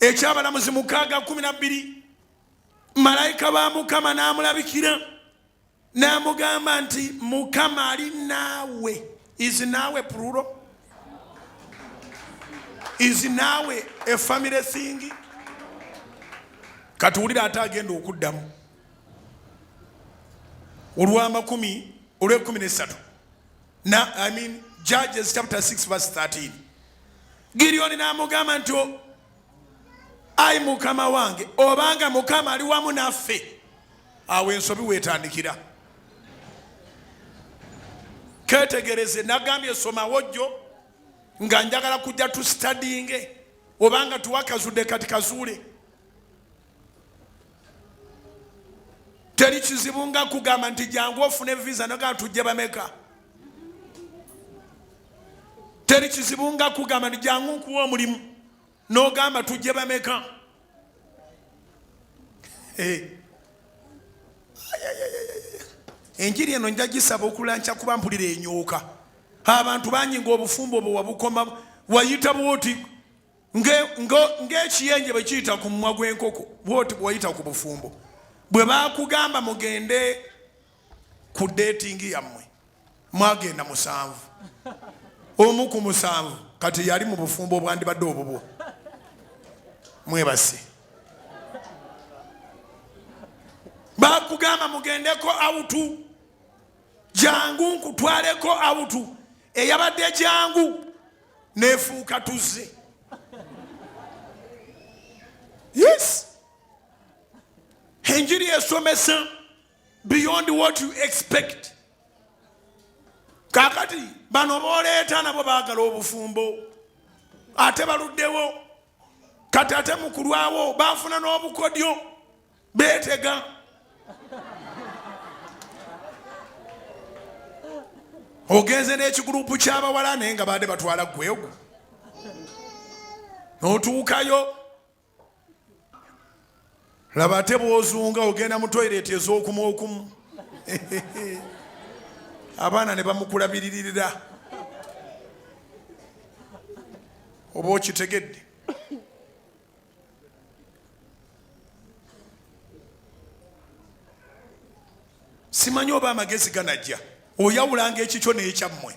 ekyabalamuzi 6:12 malayika ba Mukama n'amulabikira n'amugamba nti Mukama ali naawe. Is naawe plural? Is naawe a family thing? Katuwulira ate agenda okuddamu olw'Olw'13 Judges chapter 6 verse 13. Gideon n'amugamba nti ayi Mukama wange, obanga Mukama ali wamu naffe, awo ensobi weetandikira. Ketegereze nagambye somawo jjo nga njagala kujja tu studying obanga tuwakazudde kati kazuule. Teri kizibu nga kugamba nti jangu ofune visa noga tujje bameka. Teri kizibu nga kugamba nti jangu nkuwa omulimu nogamba tujje bameka. Enjiri eno nja gisaba okulanca kuba mpulira enyooka. Abantu banyinga obufumbo bwe wabukoma wayita bwoti ng'ekiyenje bwe kiyita ku mumwa gw'enkoko bwoti bwe wayita ku bufumbo. Bwe bakugamba mugende ku dating yammwe mwagenda 7 omu ku 7 kati yali mu bufumbo bwandibadde obubwo. Mwebase. Bakugamba mugendeko awutu jangu nkutwaleko awutu eyabadde jangu nefuuka tuzze. Yes. Enjiri esomesa beyond what you expect. Kakati bano boleeta nabo baagala obufumbo ate baluddewo kati ate mukulwawo bafuna n'obukodyo beetega. Ogenze n'ekigurupu ky'abawala naye nga baadde batwala gwego n'otuukayo laba ate bw'ozunga ogenda mu toyireti ez'okumu okumu abaana ne bamukulabiririra. Oba okitegedde? Simanyi oba amagezi ganajja oyawulanga ekikyo n'ekyammwe.